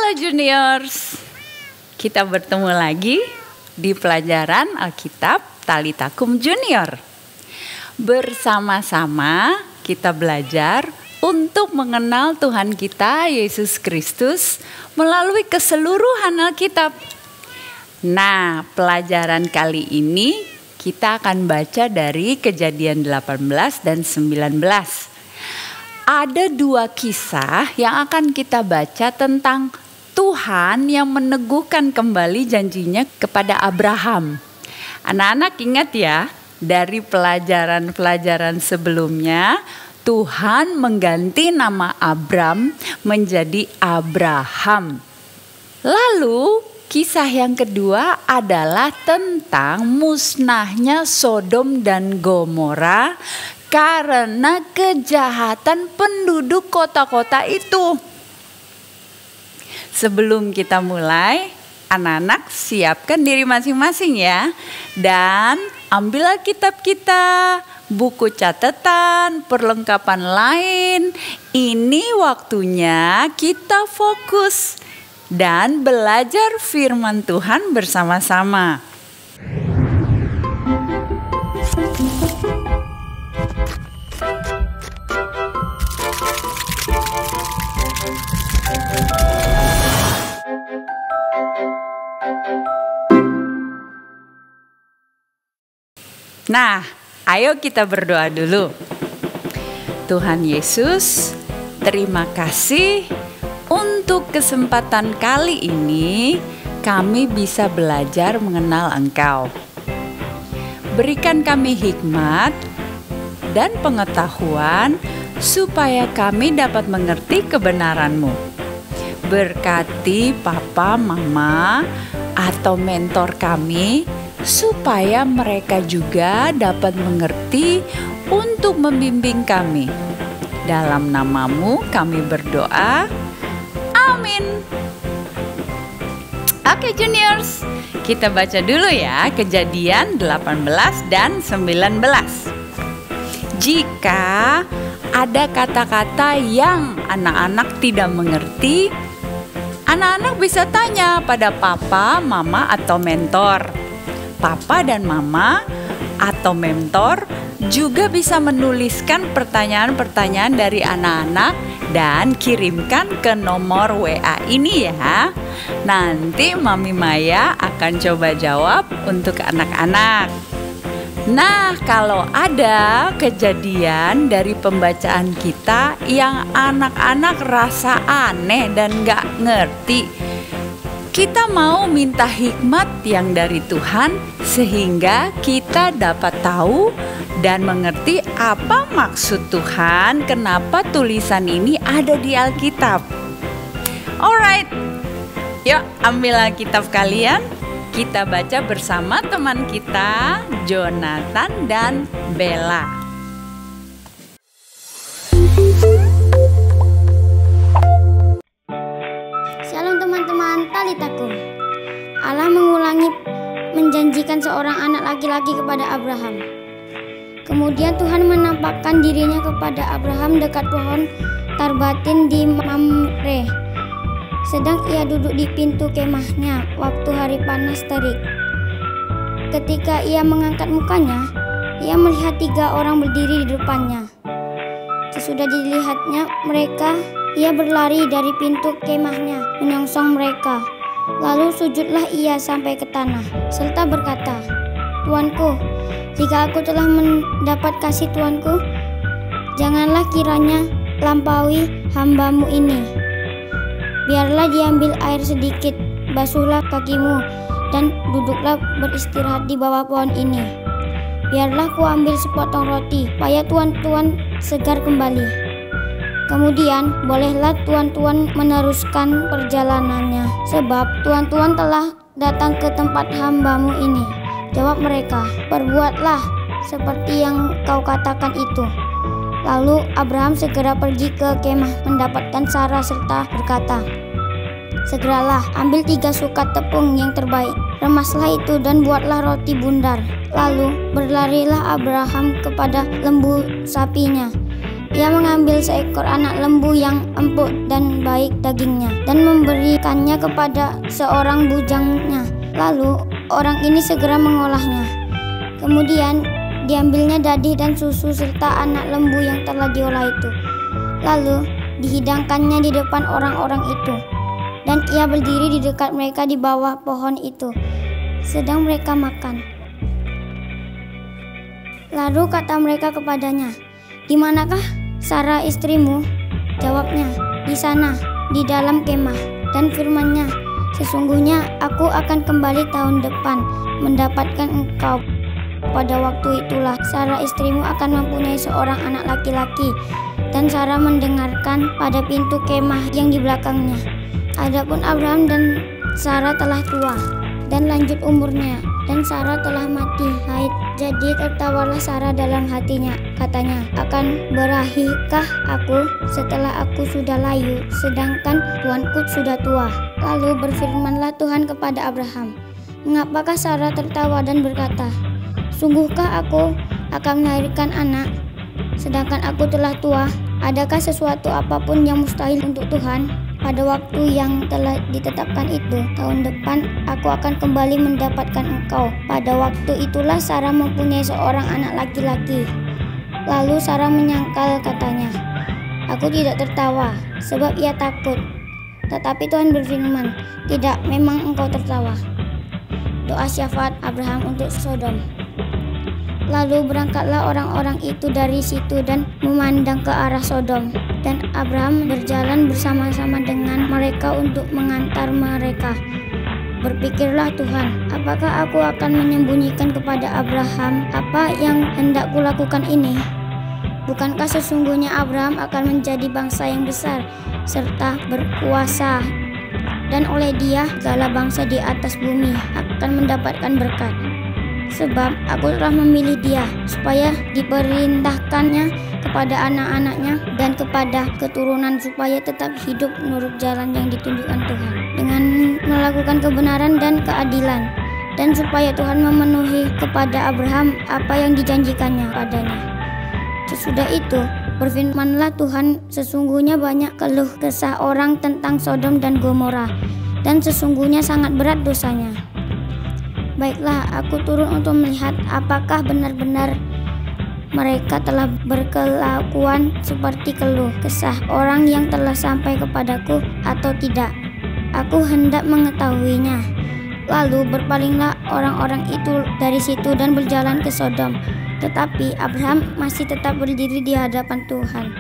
Halo juniors, kita bertemu lagi di pelajaran Alkitab Talitakum Junior. Bersama-sama kita belajar untuk mengenal Tuhan kita Yesus Kristus melalui keseluruhan Alkitab. Nah, pelajaran kali ini kita akan baca dari Kejadian 18 dan 19. Ada dua kisah yang akan kita baca tentang Tuhan yang meneguhkan kembali janjinya kepada Abraham. Anak-anak ingat ya, dari pelajaran-pelajaran sebelumnya, Tuhan mengganti nama Abram menjadi Abraham. Lalu kisah yang kedua adalah tentang musnahnya Sodom dan Gomora karena kejahatan penduduk kota-kota itu. Sebelum kita mulai, anak-anak siapkan diri masing-masing ya. Dan ambil Alkitab kita, buku catatan, perlengkapan lain. Ini waktunya kita fokus dan belajar firman Tuhan bersama-sama. Nah, ayo kita berdoa dulu. Tuhan Yesus, terima kasih untuk kesempatan kali ini kami bisa belajar mengenal Engkau. Berikan kami hikmat dan pengetahuan supaya kami dapat mengerti kebenaran-Mu. Berkati papa, mama, atau mentor kami supaya mereka juga dapat mengerti untuk membimbing kami. Dalam nama-Mu kami berdoa. Amin. Oke juniors, kita baca dulu ya Kejadian 18 dan 19. Jika ada kata-kata yang anak-anak tidak mengerti, anak-anak bisa tanya pada papa, mama, atau mentor. Papa dan mama atau mentor juga bisa menuliskan pertanyaan-pertanyaan dari anak-anak dan kirimkan ke nomor WA ini ya. Nanti Mami Maya akan coba jawab untuk anak-anak. Nah, kalau ada kejadian dari pembacaan kita yang anak-anak rasa aneh dan gak ngerti, kita mau minta hikmat yang dari Tuhan sehingga kita dapat tahu dan mengerti apa maksud Tuhan, kenapa tulisan ini ada di Alkitab. Alright, yuk ambil Alkitab kalian. Kita baca bersama teman kita, Jonathan dan Bella. Shalom teman-teman Talitakum. Allah menjanjikan seorang anak laki-laki kepada Abraham. Kemudian Tuhan menampakkan dirinya kepada Abraham dekat pohon tarbatin di Mamre. Sedang ia duduk di pintu kemahnya waktu hari panas terik. Ketika ia mengangkat mukanya, ia melihat 3 orang berdiri di depannya. Sesudah dilihatnya mereka, ia berlari dari pintu kemahnya menyongsong mereka. Lalu sujudlah ia sampai ke tanah, serta berkata, "Tuanku, jika aku telah mendapat kasih Tuanku, janganlah kiranya lampaui hamba-Mu ini. Biarlah diambil air sedikit, basuhlah kakimu, dan duduklah beristirahat di bawah pohon ini. Biarlah ku ambil sepotong roti, supaya tuan-tuan segar kembali. Kemudian bolehlah tuan-tuan meneruskan perjalanannya, sebab tuan-tuan telah datang ke tempat hamba-Mu ini." Jawab mereka, "Perbuatlah seperti yang kau katakan itu." Lalu Abraham segera pergi ke kemah mendapatkan Sarah serta berkata, "Segeralah ambil 3 sukat tepung yang terbaik, remaslah itu dan buatlah roti bundar." Lalu berlarilah Abraham kepada lembu sapinya Ia mengambil seekor anak lembu yang empuk dan baik dagingnya dan memberikannya kepada seorang bujangnya. Lalu orang ini segera mengolahnya. Kemudian diambilnya dadi dan susu serta anak lembu yang telah diolah itu. Lalu dihidangkannya di depan orang-orang itu. Dan ia berdiri di dekat mereka di bawah pohon itu, sedang mereka makan. Lalu kata mereka kepadanya, "Di manakah Sarah istrimu?" Jawabnya, "Di sana, di dalam kemah." Dan firman-Nya, "Sesungguhnya aku akan kembali tahun depan mendapatkan engkau. Pada waktu itulah Sarah istrimu akan mempunyai seorang anak laki-laki." Dan Sarah mendengarkan pada pintu kemah yang di belakangnya. Adapun Abraham dan Sarah telah tua dan lanjut umurnya, dan Sarah telah mati haid. Jadi tertawalah Sarah dalam hatinya, katanya, "Akan berahikah aku setelah aku sudah layu, sedangkan tuanku sudah tua?" Lalu berfirmanlah Tuhan kepada Abraham, "Mengapakah Sarah tertawa dan berkata, 'Sungguhkah aku akan melahirkan anak, sedangkan aku telah tua?' Adakah sesuatu apapun yang mustahil untuk Tuhan? Pada waktu yang telah ditetapkan itu, tahun depan aku akan kembali mendapatkan engkau." Pada waktu itulah Sarah mempunyai seorang anak laki-laki. Lalu Sarah menyangkal, katanya, "Aku tidak tertawa, sebab ia takut." Tetapi Tuhan berfirman, "Tidak, memang engkau tertawa." Doa syafaat Abraham untuk Sodom. Lalu berangkatlah orang-orang itu dari situ dan memandang ke arah Sodom. Dan Abraham berjalan bersama-sama dengan mereka untuk mengantar mereka. Berpikirlah Tuhan, "Apakah aku akan menyembunyikan kepada Abraham apa yang hendak kulakukan ini? Bukankah sesungguhnya Abraham akan menjadi bangsa yang besar serta berkuasa, dan oleh dia segala bangsa di atas bumi akan mendapatkan berkat. Sebab aku telah memilih dia supaya diperintahkannya kepada anak-anaknya dan kepada keturunan supaya tetap hidup menurut jalan yang ditunjukkan Tuhan dengan melakukan kebenaran dan keadilan, dan supaya Tuhan memenuhi kepada Abraham apa yang dijanjikannya padanya." Sesudah itu berfirmanlah Tuhan, "Sesungguhnya banyak keluh kesah orang tentang Sodom dan Gomora, dan sesungguhnya sangat berat dosanya. Baiklah, aku turun untuk melihat apakah benar-benar mereka telah berkelakuan seperti keluh kesah orang yang telah sampai kepadaku atau tidak. Aku hendak mengetahuinya." Lalu berpalinglah orang-orang itu dari situ dan berjalan ke Sodom. Tetapi Abraham masih tetap berdiri di hadapan Tuhan.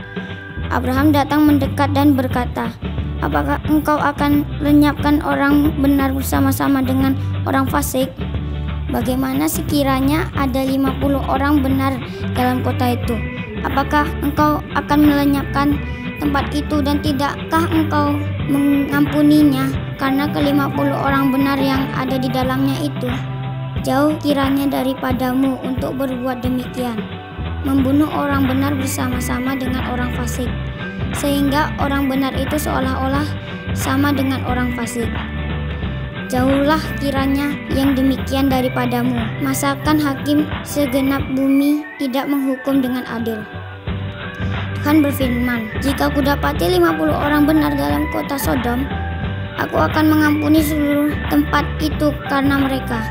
Abraham datang mendekat dan berkata, "Apakah engkau akan lenyapkan orang benar bersama-sama dengan orang fasik? Bagaimana sekiranya ada 50 orang benar dalam kota itu? Apakah engkau akan melenyapkan tempat itu dan tidakkah engkau mengampuninya karena ke-50 orang benar yang ada di dalamnya itu? Jauh kiranya daripadamu untuk berbuat demikian, membunuh orang benar bersama-sama dengan orang fasik, sehingga orang benar itu seolah-olah sama dengan orang fasik. Jauhlah kiranya yang demikian daripadamu. Masakan hakim segenap bumi tidak menghukum dengan adil?" Tuhan berfirman, "Jika kudapati 50 orang benar dalam kota Sodom, aku akan mengampuni seluruh tempat itu karena mereka."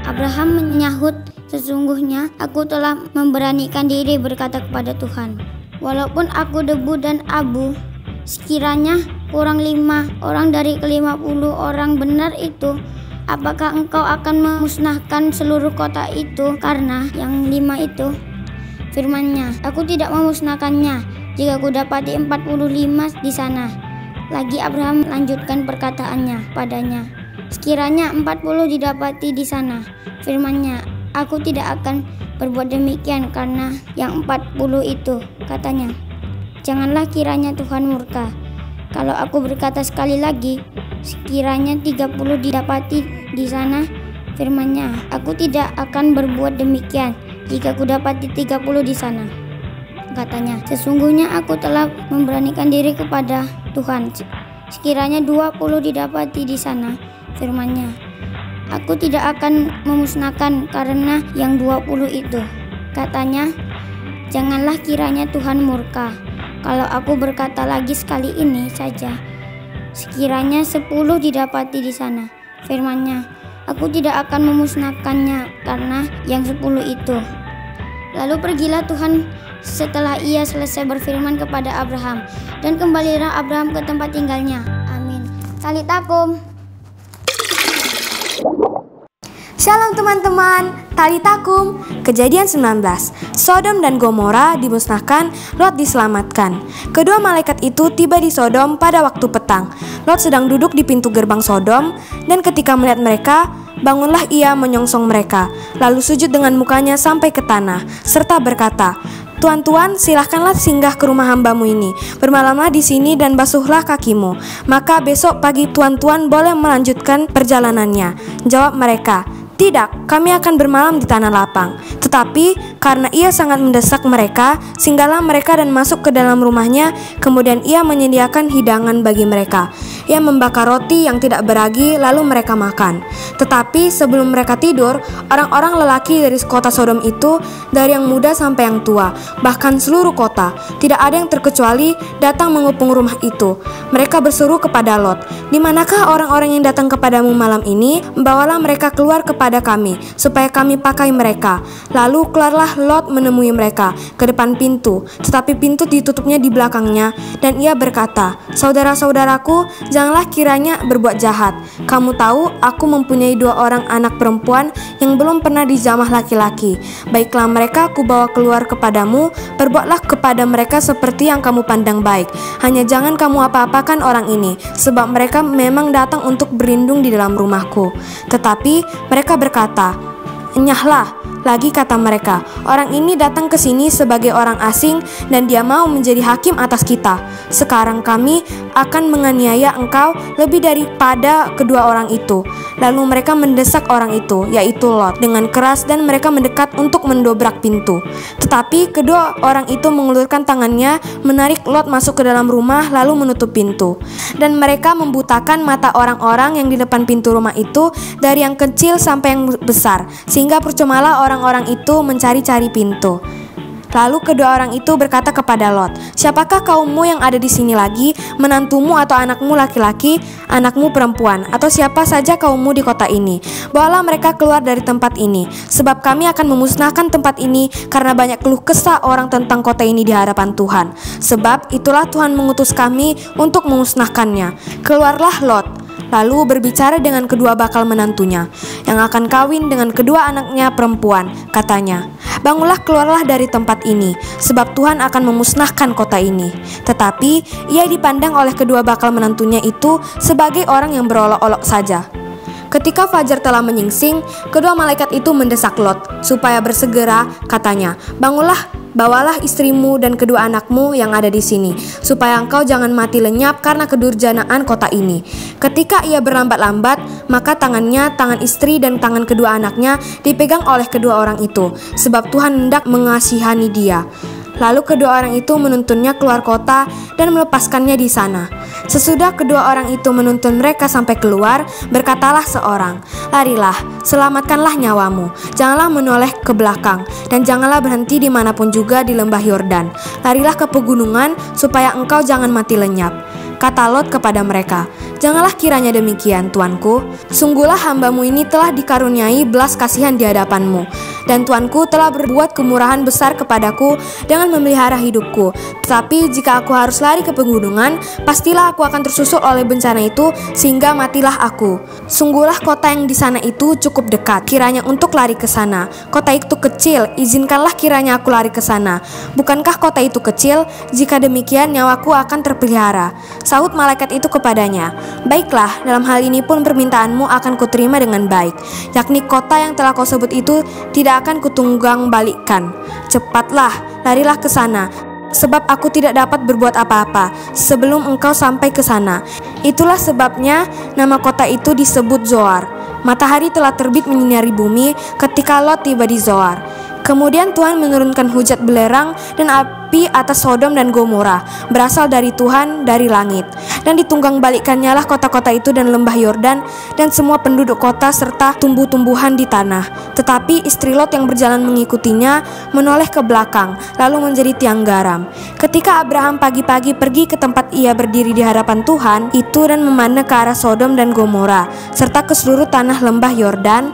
Abraham menyahut, "Sesungguhnya aku telah memberanikan diri berkata kepada Tuhan, walaupun aku debu dan abu, sekiranya kurang 5 orang dari ke-50 orang benar itu, apakah engkau akan memusnahkan seluruh kota itu karena yang 5 itu?" Firman-Nya, "Aku tidak memusnahkannya jika kudapati 45 di sana." Lagi Abraham lanjutkan perkataannya padanya, "Sekiranya 40 didapati di sana." Firman-Nya, "Aku tidak akan berbuat demikian karena yang 40 itu." Katanya, "Janganlah kiranya Tuhan murka kalau aku berkata sekali lagi, sekiranya 30 didapati di sana." Firman-Nya, "Aku tidak akan berbuat demikian jika kudapati 30 di sana." Katanya, "Sesungguhnya aku telah memberanikan diri kepada Tuhan, sekiranya 20 didapati di sana." Firman-Nya, "Aku tidak akan memusnahkan karena yang 20 itu." Katanya, Janganlah kiranya Tuhan murka kalau aku berkata lagi sekali ini saja. Sekiranya 10 didapati di sana, firman-Nya, aku tidak akan memusnahkannya karena yang 10 itu. Lalu pergilah Tuhan setelah ia selesai berfirman kepada Abraham, dan kembalilah Abraham ke tempat tinggalnya. Amin. Talitakum. Shalom teman-teman, Talitakum. Kejadian 19. Sodom dan Gomora dimusnahkan, Lot diselamatkan. Kedua malaikat itu tiba di Sodom pada waktu petang. Lot sedang duduk di pintu gerbang Sodom, dan ketika melihat mereka, bangunlah ia menyongsong mereka, lalu sujud dengan mukanya sampai ke tanah, serta berkata, Tuan-tuan, silahkanlah singgah ke rumah hambamu ini. Bermalamlah di sini dan basuhlah kakimu. Maka besok pagi tuan-tuan boleh melanjutkan perjalanannya. Jawab mereka, tidak, kami akan bermalam di tanah lapang. Tetapi karena ia sangat mendesak mereka, singgahlah mereka dan masuk ke dalam rumahnya. Kemudian ia menyediakan hidangan bagi mereka. Ia membakar roti yang tidak beragi, lalu mereka makan. Tetapi sebelum mereka tidur, orang-orang lelaki dari kota Sodom itu, dari yang muda sampai yang tua, bahkan seluruh kota, tidak ada yang terkecuali, datang mengepung rumah itu. Mereka berseru kepada Lot, "Di manakah orang-orang yang datang kepadamu malam ini? Bawalah mereka keluar kepada kami, supaya kami pakai mereka." Lalu keluarlah Lot menemui mereka ke depan pintu, tetapi pintu ditutupnya di belakangnya, dan ia berkata, "Saudara-saudaraku, janganlah kiranya berbuat jahat. Kamu tahu, aku mempunyai 2 orang anak perempuan yang belum pernah dijamah laki-laki. Baiklah mereka kubawa keluar kepadamu, perbuatlah kepada mereka seperti yang kamu pandang baik. Hanya jangan kamu apa-apakan orang ini, sebab mereka memang datang untuk berlindung di dalam rumahku." Tetapi mereka berkata, "Enyahlah." Lagi kata mereka, "Orang ini datang ke sini sebagai orang asing dan dia mau menjadi hakim atas kita. Sekarang kami akan menganiaya engkau lebih daripada kedua orang itu." Lalu mereka mendesak orang itu, yaitu Lot, dengan keras dan mereka mendekat untuk mendobrak pintu. Tetapi kedua orang itu mengulurkan tangannya, menarik Lot masuk ke dalam rumah lalu menutup pintu. Dan mereka membutakan mata orang-orang yang di depan pintu rumah itu, dari yang kecil sampai yang besar, sehingga percumalah orang-orang itu mencari-cari pintu. Lalu kedua orang itu berkata kepada Lot, "Siapakah kaummu yang ada di sini lagi, menantumu atau anakmu laki-laki, anakmu perempuan, atau siapa saja kaummu di kota ini? Bawalah mereka keluar dari tempat ini, sebab kami akan memusnahkan tempat ini karena banyak keluh kesah orang tentang kota ini di hadapan Tuhan. Sebab itulah Tuhan mengutus kami untuk memusnahkannya." Keluarlah Lot, lalu berbicara dengan kedua bakal menantunya, yang akan kawin dengan kedua anaknya perempuan. Katanya, "Bangunlah, keluarlah dari tempat ini, sebab Tuhan akan memusnahkan kota ini." Tetapi ia dipandang oleh kedua bakal menantunya itu sebagai orang yang berolok-olok saja. Ketika fajar telah menyingsing, kedua malaikat itu mendesak Lot supaya bersegera. Katanya, "Bangunlah, bawalah istrimu dan kedua anakmu yang ada di sini, supaya engkau jangan mati lenyap karena kedurjanaan kota ini." Ketika ia berlambat-lambat, maka tangan istri dan tangan kedua anaknya dipegang oleh kedua orang itu, sebab Tuhan hendak mengasihani dia. Lalu kedua orang itu menuntunnya keluar kota dan melepaskannya di sana. Sesudah kedua orang itu menuntun mereka sampai keluar, berkatalah seorang, "Larilah, selamatkanlah nyawamu. Janganlah menoleh ke belakang, dan janganlah berhenti dimanapun juga di lembah Yordan. Larilah ke pegunungan, supaya engkau jangan mati lenyap." Kata Lot kepada mereka, "Janganlah kiranya demikian, tuanku. Sungguhlah hambamu ini telah dikaruniai belas kasihan di hadapanmu, dan tuanku telah berbuat kemurahan besar kepadaku dengan memelihara hidupku. Tetapi jika aku harus lari ke pegunungan, pastilah aku akan tersusul oleh bencana itu sehingga matilah aku. Sungguhlah kota yang di sana itu cukup dekat, kiranya untuk lari ke sana. Kota itu kecil, izinkanlah kiranya aku lari ke sana. Bukankah kota itu kecil? Jika demikian nyawaku akan terpelihara." Sahut malaikat itu kepadanya, "Baiklah, dalam hal ini pun permintaanmu akan kuterima dengan baik, yakni kota yang telah kau sebut itu tidak akan kutunggang balikkan. Cepatlah, larilah ke sana, sebab aku tidak dapat berbuat apa-apa sebelum engkau sampai ke sana." Itulah sebabnya nama kota itu disebut Zoar. Matahari telah terbit menyinari bumi ketika Lot tiba di Zoar. Kemudian Tuhan menurunkan hujat belerang dan api atas Sodom dan Gomora, berasal dari Tuhan dari langit. Dan ditunggang balikkannya lah kota-kota itu dan lembah Yordan dan semua penduduk kota serta tumbuh-tumbuhan di tanah. Tetapi istri Lot yang berjalan mengikutinya menoleh ke belakang, lalu menjadi tiang garam. Ketika Abraham pagi-pagi pergi ke tempat ia berdiri di hadapan Tuhan itu dan memandang ke arah Sodom dan Gomora, serta ke seluruh tanah lembah Yordan,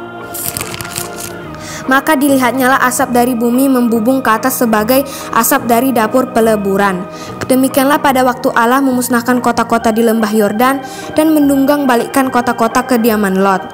maka dilihatnyalah asap dari bumi membubung ke atas sebagai asap dari dapur peleburan. Demikianlah pada waktu Allah memusnahkan kota-kota di lembah Yordan dan mendunggang balikkan kota-kota kediaman Lot.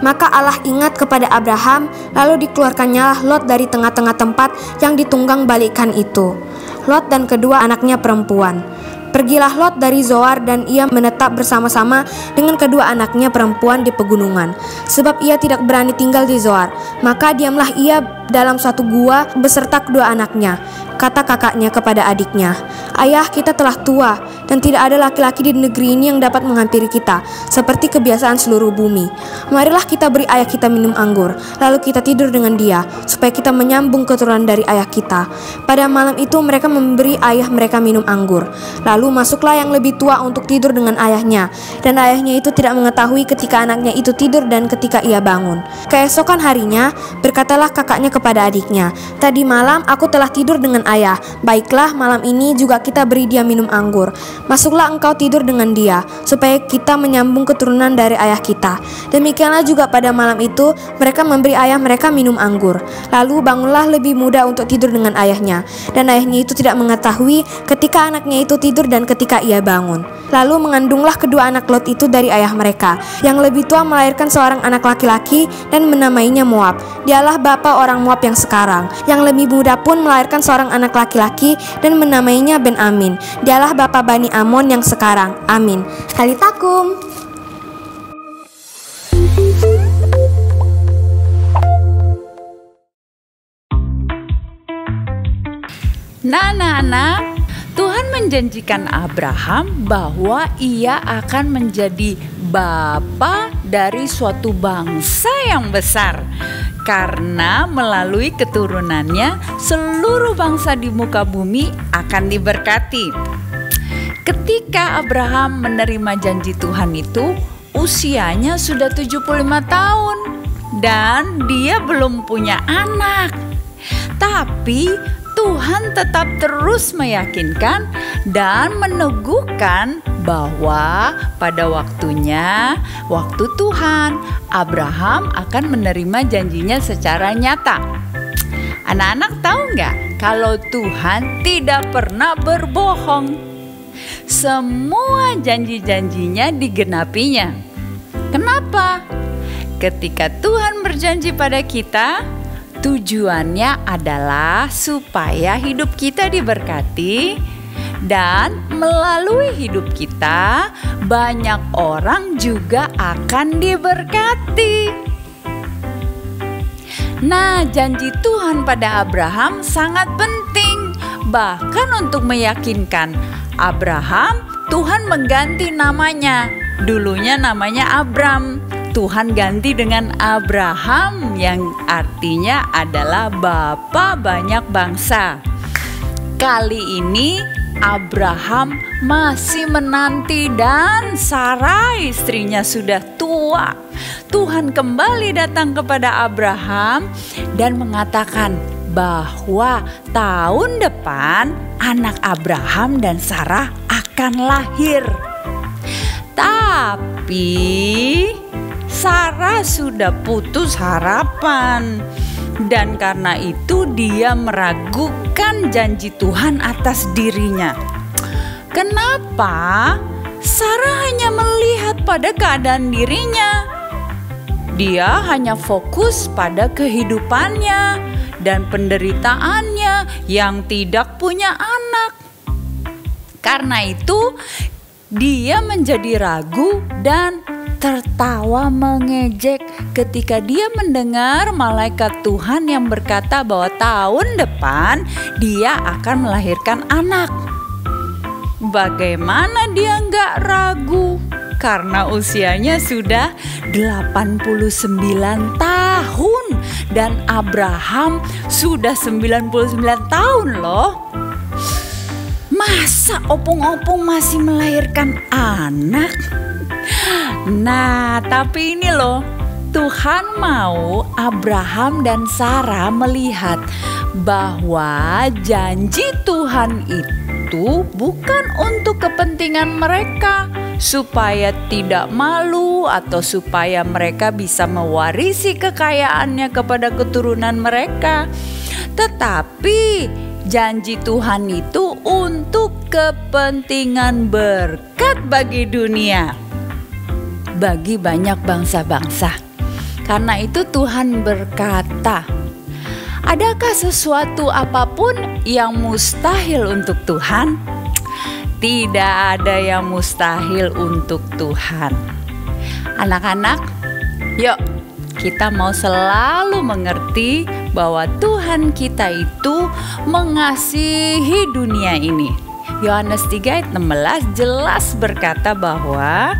Maka Allah ingat kepada Abraham, lalu dikeluarkannyalah Lot dari tengah-tengah tempat yang ditunggang balikkan itu, Lot dan kedua anaknya perempuan. Pergilah Lot dari Zoar dan ia menetap bersama-sama dengan kedua anaknya perempuan di pegunungan, sebab ia tidak berani tinggal di Zoar. Maka diamlah ia dalam suatu gua beserta kedua anaknya. Kata kakaknya kepada adiknya, "Ayah, kita telah tua dan tidak ada laki-laki di negeri ini yang dapat menghampiri kita, seperti kebiasaan seluruh bumi. Marilah kita beri ayah kita minum anggur, lalu kita tidur dengan dia, supaya kita menyambung keturunan dari ayah kita." Pada malam itu mereka memberi ayah mereka minum anggur. Lalu masuklah yang lebih tua untuk tidur dengan ayahnya, dan ayahnya itu tidak mengetahui ketika anaknya itu tidur dan ketika ia bangun. Keesokan harinya berkatalah kakaknya kepada adiknya, "Tadi malam aku telah tidur dengan ayah, baiklah malam ini juga kita beri dia minum anggur. Masuklah engkau tidur dengan dia, supaya kita menyambung keturunan dari ayah kita." Demikianlah juga pada malam itu mereka memberi ayah mereka minum anggur. Lalu bangunlah lebih muda untuk tidur dengan ayahnya, dan ayahnya itu tidak mengetahui ketika anaknya itu tidur dan ketika ia bangun. Lalu mengandunglah kedua anak Lot itu dari ayah mereka. Yang lebih tua melahirkan seorang anak laki-laki dan menamainya Moab. Dialah bapa orang Moab yang sekarang. Yang lebih muda pun melahirkan seorang anak laki-laki dan menamainya Ben-Amin. Dialah bapa Bani Amon yang sekarang. Amin. Talitakum. Nah, anak-anak, Tuhan menjanjikan Abraham bahwa ia akan menjadi bapa dari suatu bangsa yang besar, karena melalui keturunannya seluruh bangsa di muka bumi akan diberkati. Ketika Abraham menerima janji Tuhan itu, usianya sudah 75 tahun dan dia belum punya anak. Tapi Tuhan tetap terus meyakinkan dan meneguhkan bahwa pada waktunya, waktu Tuhan, Abraham akan menerima janjinya secara nyata. Anak-anak tahu nggak kalau Tuhan tidak pernah berbohong? Semua janji-janjinya digenapinya. Kenapa? Ketika Tuhan berjanji pada kita, tujuannya adalah supaya hidup kita diberkati dan melalui hidup kita banyak orang juga akan diberkati. Nah, janji Tuhan pada Abraham sangat penting. Bahkan untuk meyakinkan Abraham, Tuhan mengganti namanya. Dulunya namanya Abram. Tuhan ganti dengan Abraham yang artinya adalah bapa banyak bangsa. Kali ini Abraham masih menanti dan Sarah istrinya sudah tua. Tuhan kembali datang kepada Abraham dan mengatakan bahwa tahun depan anak Abraham dan Sarah akan lahir. Tapi Sarah sudah putus harapan, dan karena itu dia meragukan janji Tuhan atas dirinya. Kenapa? Sarah hanya melihat pada keadaan dirinya. Dia hanya fokus pada kehidupannya dan penderitaannya yang tidak punya anak. Karena itu dia menjadi ragu dan tertawa mengejek ketika dia mendengar malaikat Tuhan yang berkata bahwa tahun depan dia akan melahirkan anak. Bagaimana dia nggak ragu? Karena usianya sudah 89 tahun dan Abraham sudah 99 tahun loh. Masa opung-opung masih melahirkan anak? Nah, tapi ini loh, Tuhan mau Abraham dan Sarah melihat bahwa janji Tuhan itu bukan untuk kepentingan mereka, supaya tidak malu atau supaya mereka bisa mewarisi kekayaannya kepada keturunan mereka. Tetapi janji Tuhan itu untuk kepentingan berkat bagi dunia, bagi banyak bangsa-bangsa. Karena itu Tuhan berkata, adakah sesuatu apapun yang mustahil untuk Tuhan? Tidak ada yang mustahil untuk Tuhan. Anak-anak, yuk kita mau selalu mengerti bahwa Tuhan kita itu mengasihi dunia ini. Yohanes 3 ayat 16 jelas berkata bahwa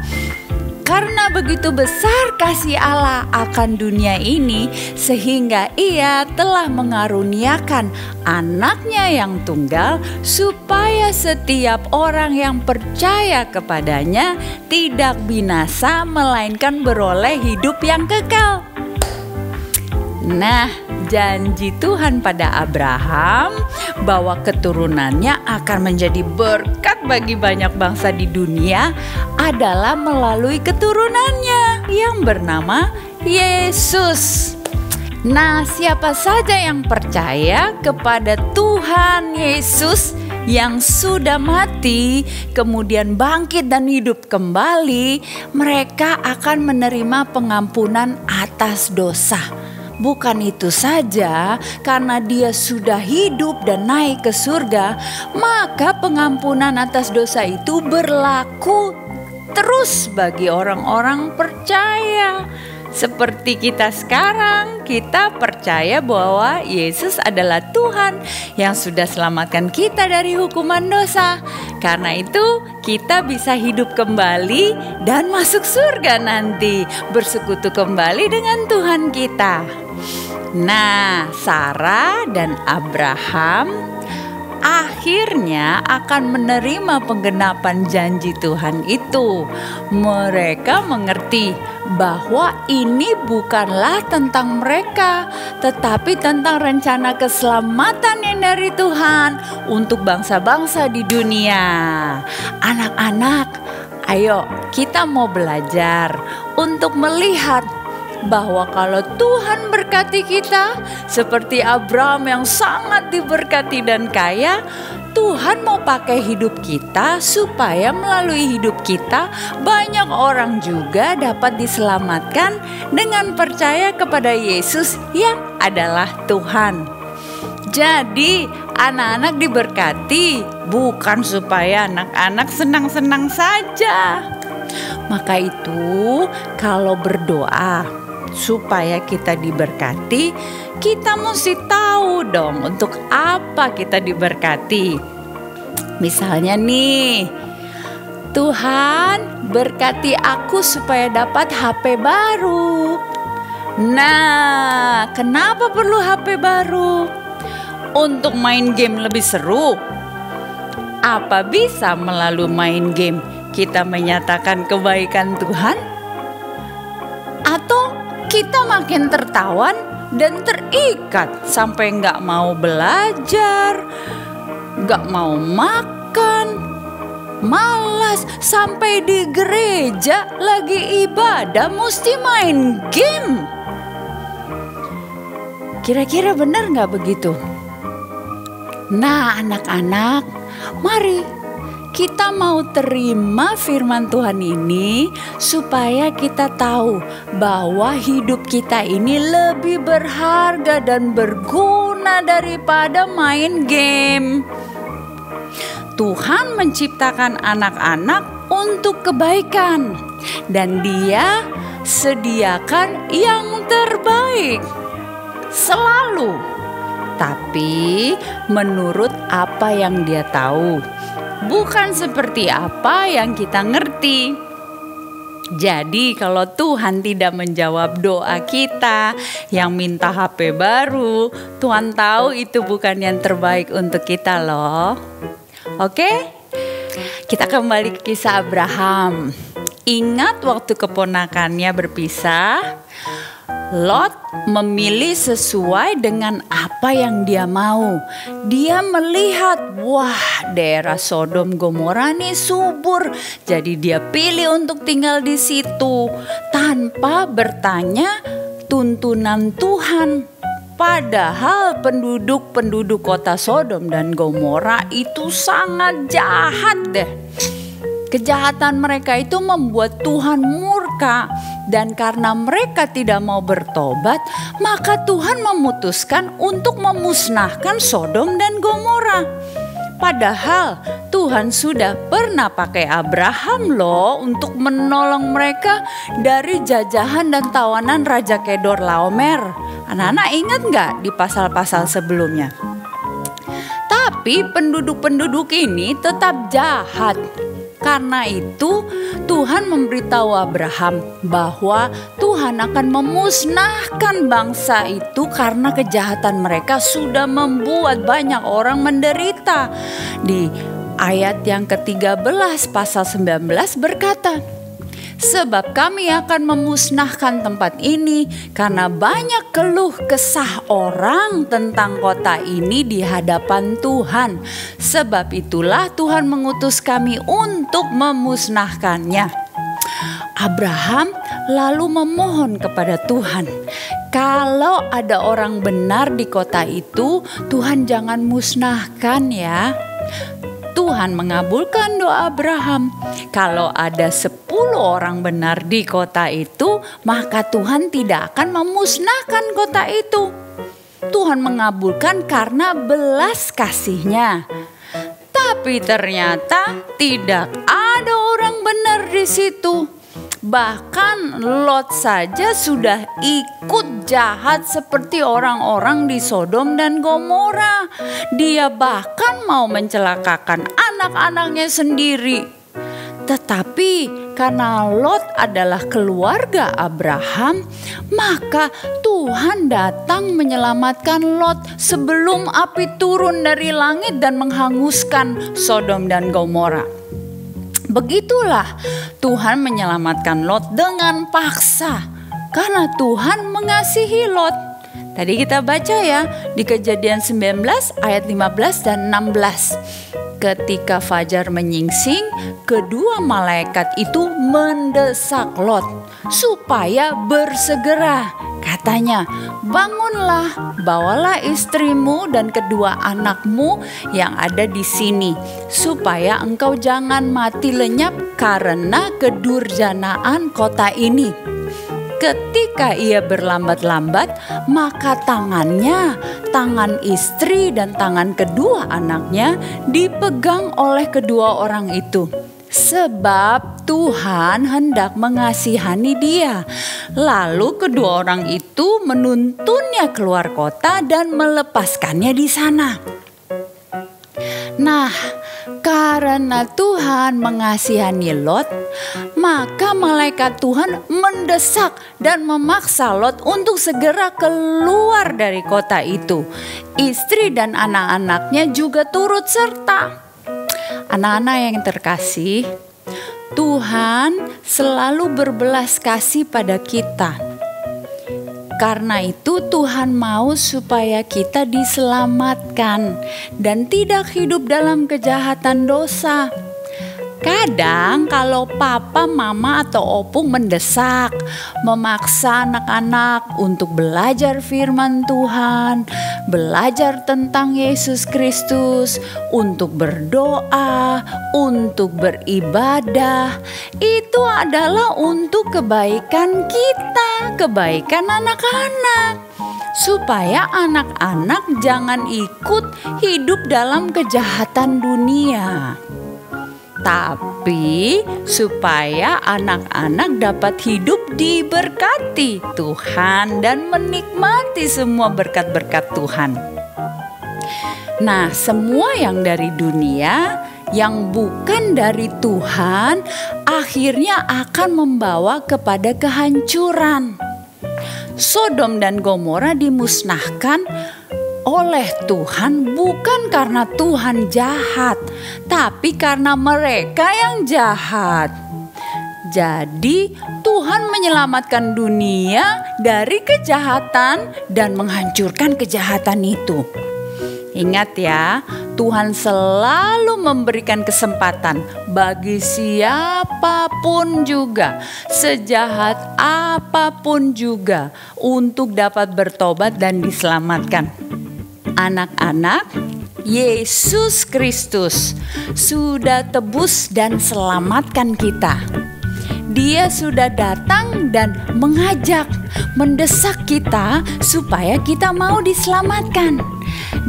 karena begitu besar kasih Allah akan dunia ini, sehingga Ia telah mengaruniakan anaknya yang tunggal, supaya setiap orang yang percaya kepadanya tidak binasa, melainkan beroleh hidup yang kekal. Nah, janji Tuhan pada Abraham bahwa keturunannya akan menjadi berkat bagi banyak bangsa di dunia adalah melalui keturunannya yang bernama Yesus. Nah, siapa saja yang percaya kepada Tuhan Yesus yang sudah mati, kemudian bangkit dan hidup kembali, mereka akan menerima pengampunan atas dosa. Bukan itu saja, karena Dia sudah hidup dan naik ke surga, maka pengampunan atas dosa itu berlaku terus bagi orang-orang percaya. Seperti kita sekarang, kita percaya bahwa Yesus adalah Tuhan yang sudah selamatkan kita dari hukuman dosa. Karena itu kita bisa hidup kembali dan masuk surga nanti, bersekutu kembali dengan Tuhan kita. Nah, Sarah dan Abraham akhirnya akan menerima penggenapan janji Tuhan itu. Mereka mengerti bahwa ini bukanlah tentang mereka, tetapi tentang rencana keselamatan yang dari Tuhan untuk bangsa-bangsa di dunia. Anak-anak, ayo kita mau belajar untuk melihat bahwa kalau Tuhan berkati kita seperti Abraham yang sangat diberkati dan kaya, Tuhan mau pakai hidup kita supaya melalui hidup kita banyak orang juga dapat diselamatkan dengan percaya kepada Yesus yang adalah Tuhan. Jadi anak-anak diberkati bukan supaya anak-anak senang-senang saja. Maka itu kalau berdoa supaya kita diberkati, kita mesti tahu dong untuk apa kita diberkati. Misalnya nih, Tuhan berkati aku supaya dapat HP baru. Nah, kenapa perlu HP baru? Untuk main game lebih seru. Apa bisa melalui main game kita menyatakan kebaikan Tuhan? Atau kita makin tertawan dan terikat sampai nggak mau belajar, nggak mau makan, malas, sampai di gereja lagi ibadah mesti main game. Kira-kira benar nggak begitu? Nah, anak-anak, mari kita mau terima firman Tuhan ini supaya kita tahu bahwa hidup kita ini lebih berharga dan berguna daripada main game. Tuhan menciptakan anak-anak untuk kebaikan dan Dia sediakan yang terbaik selalu, tapi menurut apa yang Dia tahu, bukan seperti apa yang kita ngerti. Jadi kalau Tuhan tidak menjawab doa kita yang minta HP baru, Tuhan tahu itu bukan yang terbaik untuk kita loh. Oke? Kita kembali ke kisah Abraham. Ingat waktu keponakannya berpisah, Lot memilih sesuai dengan apa yang dia mau. Dia melihat, wah, daerah Sodom Gomora ini subur. Jadi dia pilih untuk tinggal di situ tanpa bertanya tuntunan Tuhan. Padahal penduduk kota Sodom dan Gomora itu sangat jahat deh. Kejahatan mereka itu membuat Tuhan murka, dan karena mereka tidak mau bertobat, maka Tuhan memutuskan untuk memusnahkan Sodom dan Gomora. Padahal Tuhan sudah pernah pakai Abraham loh untuk menolong mereka dari jajahan dan tawanan Raja Kedor Laomer. Anak-anak ingat gak di pasal-pasal sebelumnya? Tapi penduduk-penduduk ini tetap jahat. Karena itu Tuhan memberitahu Abraham bahwa Tuhan akan memusnahkan bangsa itu karena kejahatan mereka sudah membuat banyak orang menderita. Di ayat yang ke-13 pasal 19 berkata, sebab kami akan memusnahkan tempat ini karena banyak keluh kesah orang tentang kota ini di hadapan Tuhan. Sebab itulah Tuhan mengutus kami untuk memusnahkannya. Abraham lalu memohon kepada Tuhan, kalau ada orang benar di kota itu, Tuhan jangan musnahkan ya. Tuhan mengabulkan doa Abraham. Kalau ada 10 orang benar di kota itu, maka Tuhan tidak akan memusnahkan kota itu. Tuhan mengabulkan karena belas kasih-Nya. Tapi ternyata tidak ada orang benar di situ. Bahkan Lot saja sudah ikut jahat seperti orang-orang di Sodom dan Gomora. Dia bahkan mau mencelakakan anak-anaknya sendiri. Tetapi karena Lot adalah keluarga Abraham, maka Tuhan datang menyelamatkan Lot sebelum api turun dari langit dan menghanguskan Sodom dan Gomora. Begitulah Tuhan menyelamatkan Lot dengan paksa karena Tuhan mengasihi Lot. Tadi kita baca ya di Kejadian 19 ayat 15 dan 16. Ketika fajar menyingsing, kedua malaikat itu mendesak Lot supaya bersegera. Katanya, bangunlah, bawalah istrimu dan kedua anakmu yang ada di sini, supaya engkau jangan mati lenyap karena kedurjanaan kota ini. Ketika ia berlambat-lambat, maka tangannya, tangan istri dan tangan kedua anaknya dipegang oleh kedua orang itu. Sebab Tuhan hendak mengasihani dia. Lalu kedua orang itu menuntunnya keluar kota dan melepaskannya di sana. Nah, karena Tuhan mengasihani Lot, maka malaikat Tuhan mendesak dan memaksa Lot untuk segera keluar dari kota itu. Istri dan anak-anaknya juga turut serta. Anak-anak yang terkasih, Tuhan selalu berbelas kasih pada kita. Karena itu Tuhan mau supaya kita diselamatkan dan tidak hidup dalam kejahatan dosa. Kadang kalau papa, mama atau opung mendesak, memaksa anak-anak untuk belajar firman Tuhan, belajar tentang Yesus Kristus, untuk berdoa, untuk beribadah, itu adalah untuk kebaikan kita, kebaikan anak-anak. Supaya anak-anak jangan ikut hidup dalam kejahatan dunia, tapi supaya anak-anak dapat hidup diberkati Tuhan dan menikmati semua berkat-berkat Tuhan. Nah, semua yang dari dunia, yang bukan dari Tuhan, akhirnya akan membawa kepada kehancuran. Sodom dan Gomora dimusnahkan oleh Tuhan bukan karena Tuhan jahat, tapi karena mereka yang jahat. Jadi Tuhan menyelamatkan dunia dari kejahatan dan menghancurkan kejahatan itu. Ingat ya, Tuhan selalu memberikan kesempatan bagi siapapun juga, sejahat apapun juga, untuk dapat bertobat dan diselamatkan. Anak-anak, Yesus Kristus sudah tebus dan selamatkan kita. Dia sudah datang dan mengajak, mendesak kita supaya kita mau diselamatkan.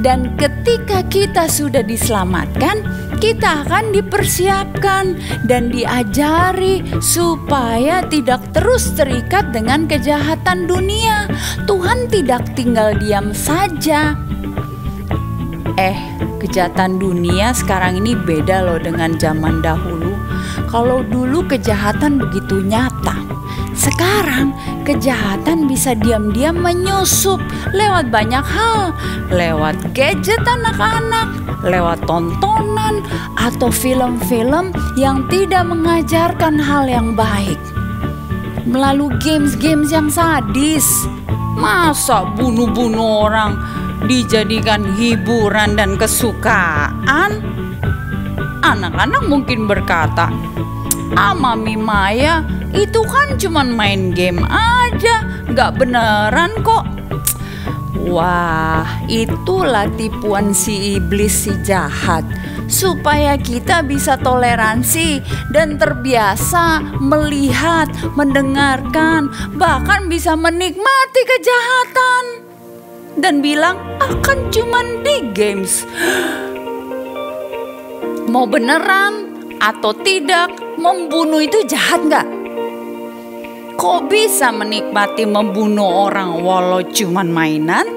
Dan ketika kita sudah diselamatkan, kita akan dipersiapkan dan diajari supaya tidak terus terikat dengan kejahatan dunia. Tuhan tidak tinggal diam saja. Kejahatan dunia sekarang ini beda loh dengan zaman dahulu. Kalau dulu kejahatan begitu nyata, sekarang kejahatan bisa diam-diam menyusup lewat banyak hal. Lewat gadget anak-anak, lewat tontonan, atau film-film yang tidak mengajarkan hal yang baik. Melalui games-games yang sadis. Masa bunuh-bunuh orang dijadikan hiburan dan kesukaan? Anak-anak mungkin berkata, Mami Maya itu kan cuman main game aja, gak beneran kok. Wah, itulah tipuan si iblis, si jahat, supaya kita bisa toleransi dan terbiasa melihat, mendengarkan, bahkan bisa menikmati kejahatan dan bilang akan cuman di games. Mau beneran atau tidak, membunuh itu jahat gak? Kok bisa menikmati membunuh orang walau cuman mainan?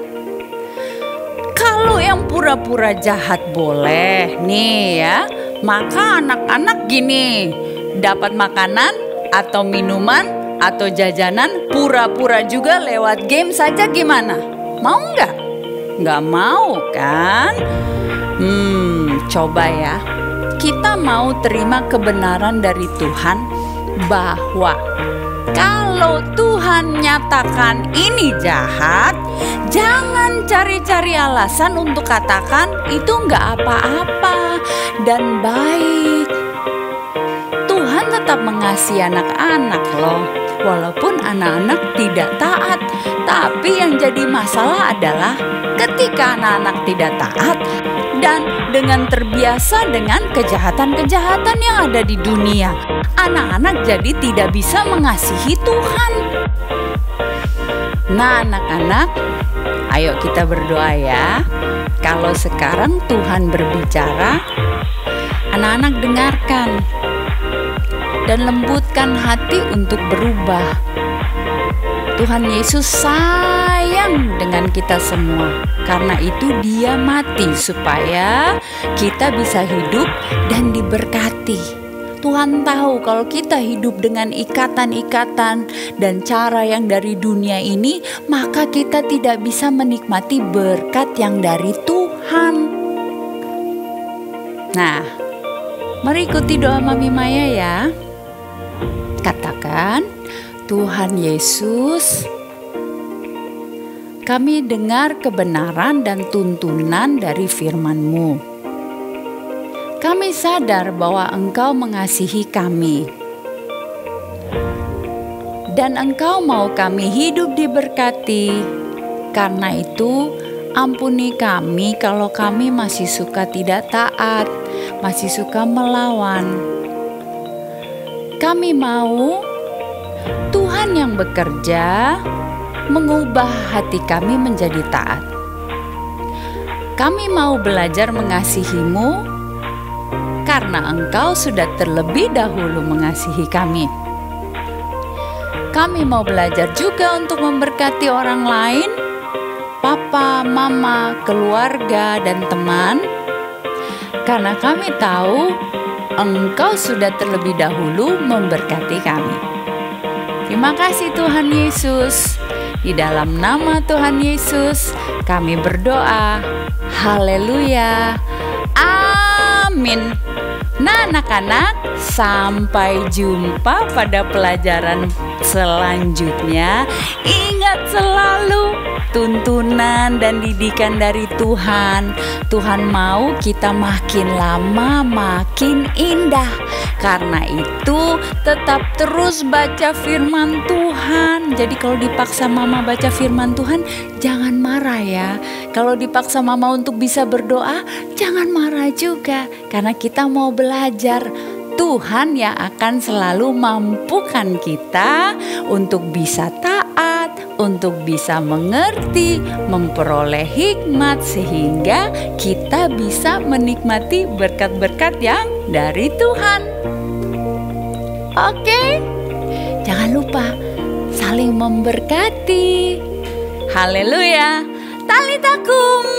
Kalau yang pura-pura jahat boleh nih ya, maka anak-anak gini, dapat makanan atau minuman atau jajanan pura-pura juga lewat game saja gimana? Mau nggak? Nggak mau kan? Coba ya, kita mau terima kebenaran dari Tuhan bahwa kalau Tuhan nyatakan ini jahat, jangan cari-cari alasan untuk katakan itu nggak apa-apa dan baik. Tuhan tetap mengasihi anak-anak loh, walaupun anak-anak tidak taat. Tapi yang jadi masalah adalah ketika anak-anak tidak taat dan dengan terbiasa dengan kejahatan-kejahatan yang ada di dunia, anak-anak jadi tidak bisa mengasihi Tuhan. Nah anak-anak, ayo kita berdoa ya. Kalau sekarang Tuhan berbicara, anak-anak dengarkan dan lembutkan hati untuk berubah. Tuhan Yesus sayang dengan kita semua. Karena itu Dia mati supaya kita bisa hidup dan diberkati. Tuhan tahu kalau kita hidup dengan ikatan-ikatan dan cara yang dari dunia ini, maka kita tidak bisa menikmati berkat yang dari Tuhan. Nah, mari ikuti doa Mami Maya ya. Katakan, Tuhan Yesus, kami dengar kebenaran dan tuntunan dari firman-Mu. Kami sadar bahwa Engkau mengasihi kami. Dan Engkau mau kami hidup diberkati. Karena itu, ampuni kami kalau kami masih suka tidak taat, masih suka melawan. Kami mau Tuhan yang bekerja mengubah hati kami menjadi taat. Kami mau belajar mengasihi-Mu karena Engkau sudah terlebih dahulu mengasihi kami. Kami mau belajar juga untuk memberkati orang lain, papa, mama, keluarga, dan teman, karena kami tahu Engkau sudah terlebih dahulu memberkati kami. Terima kasih Tuhan Yesus. Di dalam nama Tuhan Yesus kami berdoa. Haleluya. Amin. Nah anak-anak, sampai jumpa pada pelajaran selanjutnya. Ingat selalu, tuntunan dan didikan dari Tuhan. Tuhan mau kita makin lama makin indah. Karena itu tetap terus baca firman Tuhan. Jadi kalau dipaksa mama baca firman Tuhan, jangan marah ya. Kalau dipaksa mama untuk bisa berdoa, jangan marah juga. Karena kita mau belajar. Tuhan yang akan selalu mampukan kita untuk bisa taat, untuk bisa mengerti, memperoleh hikmat sehingga kita bisa menikmati berkat-berkat yang dari Tuhan. Oke, jangan lupa saling memberkati. Haleluya. Talitakum.